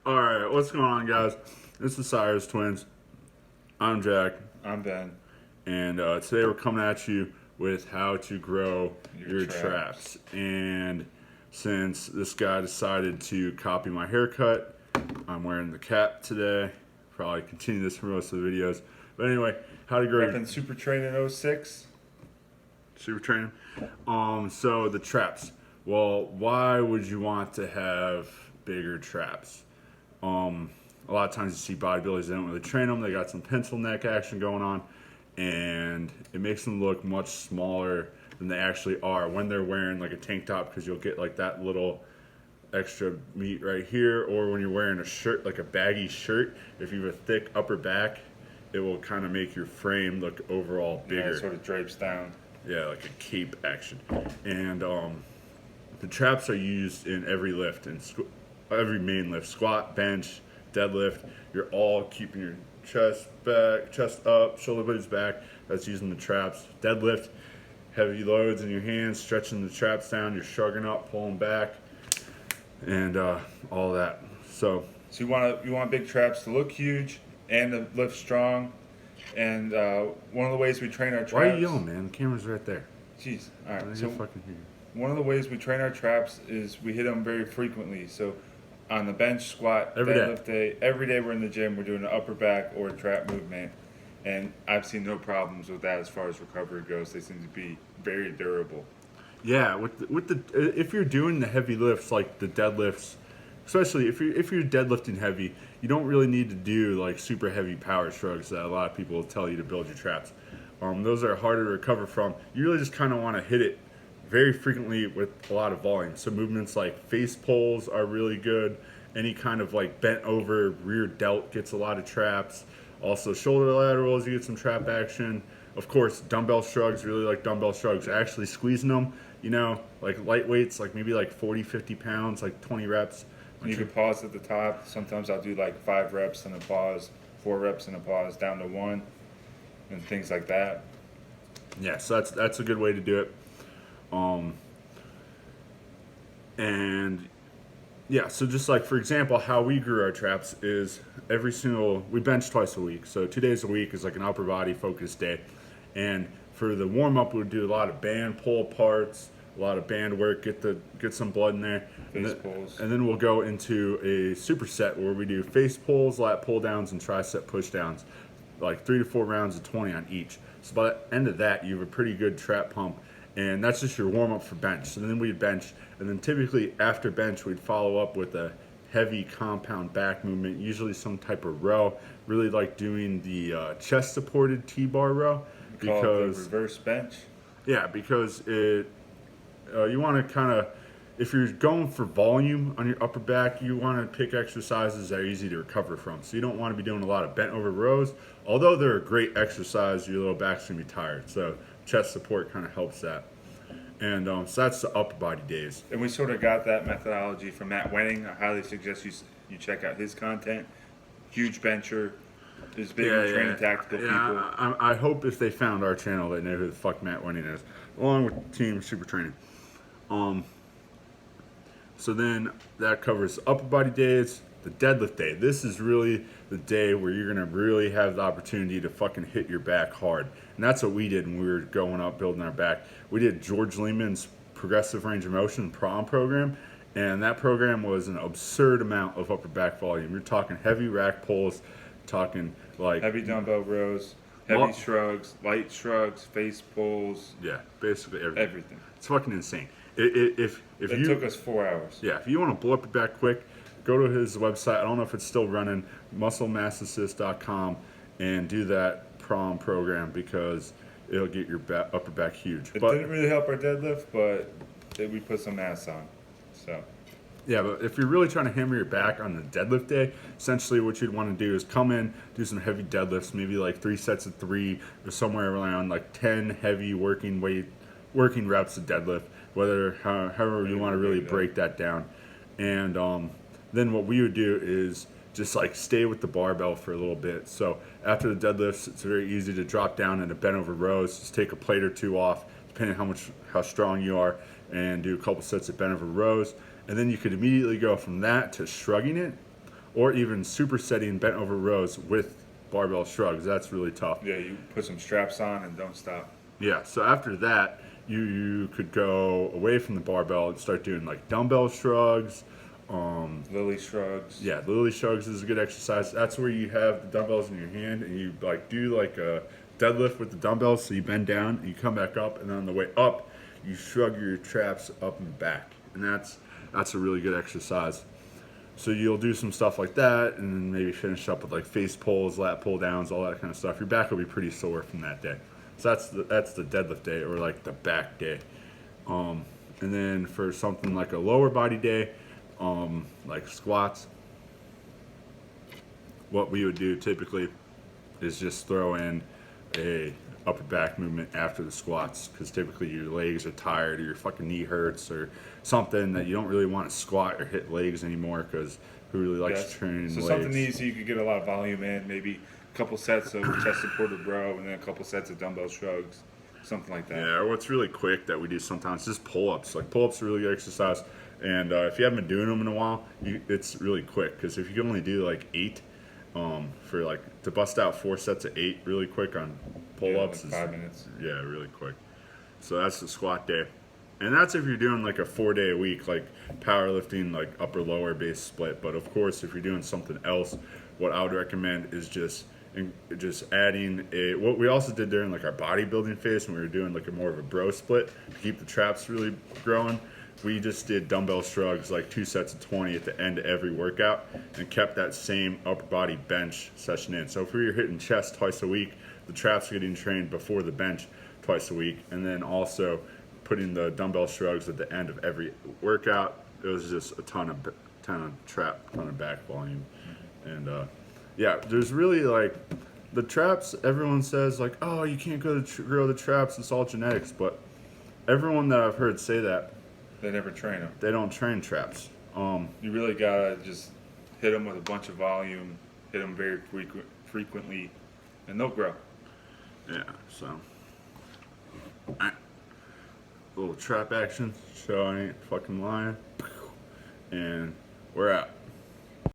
All right, what's going on, guys? This is Cyrus Twins. I'm Jack, I'm Ben. and today we're coming at you with how to grow Your your traps. traps. And since this guy decided to copy my haircut, I'm wearing the cap today. Probably continue this for most of the videos. But anyway, how to grow your Repping Super Train in 06. super training. So the traps. Well, why would you want to have bigger traps? A lot of times you see bodybuilders, they don't really train them. They got some pencil neck action going on, and it makes them look much smaller than they actually are when they're wearing like a tank top, because you'll get like that little extra meat right here, or when you're wearing a shirt, like a baggy shirt, if you have a thick upper back, it will kind of make your frame look overall Yeah, bigger. it sort of drapes down. Yeah, like a cape action. And the traps are used in every lift, and every main lift, squat, bench, deadlift. You're all keeping your chest back, chest up, shoulder blades back. That's using the traps. Deadlift, heavy loads in your hands, stretching the traps down. You're shrugging up, pulling back, and all that. So So you want big traps to look huge and to lift strong. And one of the ways we train our traps. why are you yelling, man? The camera's right there. Jeez. All I right. need So to fucking hear you. one of the ways we train our traps is we hit them very frequently. So on the bench, squat, Every day. deadlift day, every day we're in the gym, we're doing an upper back or a trap movement. And I've seen no problems with that as far as recovery goes. They seem to be very durable. Yeah, with the if you're doing the heavy lifts like the deadlifts, especially if you're deadlifting heavy, you don't really need to do like super heavy power shrugs that a lot of people will tell you to build your traps. Those are harder to recover from. You really just kind of want to hit it very frequently with a lot of volume. So movements like face pulls are really good. Any kind of like bent over rear delt gets a lot of traps. Also shoulder laterals, you get some trap action. Of course, dumbbell shrugs, really like dumbbell shrugs. Actually squeezing them, like lightweights, like maybe like 40, 50 pounds, like 20 reps. And you can pause at the top. Sometimes I'll do like 5 reps and a pause, 4 reps and a pause, down to 1, and things like that. Yeah, so that's a good way to do it. And yeah, so just like for example, how we grew our traps is we bench twice a week. So 2 days a week is like an upper body focused day. And for the warm up, we would do a lot of band pull aparts, a lot of band work, get some blood in there. Face pulls. And then we'll go into a superset where we do face pulls, lat pull downs, and tricep push downs, like 3 to 4 rounds of 20 on each. So by the end of that, you have a pretty good trap pump, and that's just your warm up for bench. So then we'd bench, and then typically after bench, we'd follow up with a heavy compound back movement, usually some type of row. Really like doing the chest supported T-bar row Call it the because reverse bench. because you want to kind of, if you're going for volume on your upper back, you want to pick exercises that are easy to recover from. So you don't want to be doing a lot of bent over rows. Although they're a great exercise, your lower back's going to be tired. So chest support kind of helps that. And so that's the upper body days. And we sort of got that methodology from Matt Wenning. I highly suggest you check out his content. Huge bencher, is big in training tactical people. I hope if they found our channel, they know who the fuck Matt Winning is, along with Team Super Training. So then that covers upper body days, the deadlift day. This is really the day where you're gonna really have the opportunity to fucking hit your back hard. And that's what we did when we were going up building our back. We did George Lehman's progressive range of motion prom program, and that program was an absurd amount of upper back volume. You're talking heavy rack pulls, talking like Heavy dumbbell rows, heavy shrugs, light shrugs, face pulls, yeah, basically everything. everything. It's fucking insane. If It you took us 4 hours. yeah, if you want to blow up your back quick, go to his website. I don't know if it's still running, musclemassAssist.com, and do that prom program because it'll get your upper back huge. It But didn't really help our deadlift, but we put some mass on. So yeah, but if you're really trying to hammer your back on the deadlift day, essentially what you'd want to do is come in, do some heavy deadlifts, maybe like 3 sets of 3 or somewhere around like 10 heavy working reps of deadlift, however you want to really break that down. And then what we would do is just like stay with the barbell for a little bit. So after the deadlifts, it's very easy to drop down into bent over rows. Just take a plate or 2 off, depending on how strong you are, and do a couple sets of bent over rows. And then you could immediately go from that to shrugging it, or even supersetting bent over rows with barbell shrugs. That's really tough. Yeah, you put some straps on and don't stop. Yeah, so after that, you could go away from the barbell and start doing like dumbbell shrugs. Lily shrugs. Yeah, Lily shrugs is a good exercise. That's where you have the dumbbells in your hand and you like do like a deadlift with the dumbbells. So you bend down, and you come back up, and then on the way up, you shrug your traps up and back, and that's a really good exercise. So you'll do some stuff like that, and then maybe finish up with like face pulls, lat pull downs, all that kind of stuff. Your back will be pretty sore from that day. So that's the deadlift day, or like the back day. And then for something like a lower body day, like squats, what we would do typically is just throw in a upper back movement after the squats, because typically your legs are tired or your fucking knee hurts or something that you don't really want to squat or hit legs anymore, because who really likes Yes. training So legs? something easy you could get a lot of volume in, maybe a couple sets of chest supported row and then a couple sets of dumbbell shrugs, something like that. Yeah, or what's really quick that we do sometimes, just pull-ups. Like pull-ups are really good exercise, and if you haven't been doing them in a while, it's really quick, because if you can only do like 8, for like to bust out 4 sets of 8 really quick on pull-ups like 5 minutes. Yeah, really quick. So that's the squat day, and that's if you're doing like a 4-day a week, like powerlifting, like upper lower base split. But of course, if you're doing something else, what I would recommend is just adding what we also did during like our bodybuilding phase when we were doing like a more of a bro split to keep the traps really growing. We just did dumbbell shrugs, like 2 sets of 20 at the end of every workout, and kept that same upper body bench session in. So if we were hitting chest twice a week, the traps are getting trained before the bench twice a week, and then also putting the dumbbell shrugs at the end of every workout. It was just a ton of trap, ton of back volume, and yeah, there's really like the traps. Everyone says like, oh, you can't grow the traps. It's all genetics, but everyone that I've heard say that, They never train them. they don't train traps. You really gotta just hit them with a bunch of volume, hit them very frequently, and they'll grow. Yeah, so little trap action. So I ain't fucking lying, and we're out.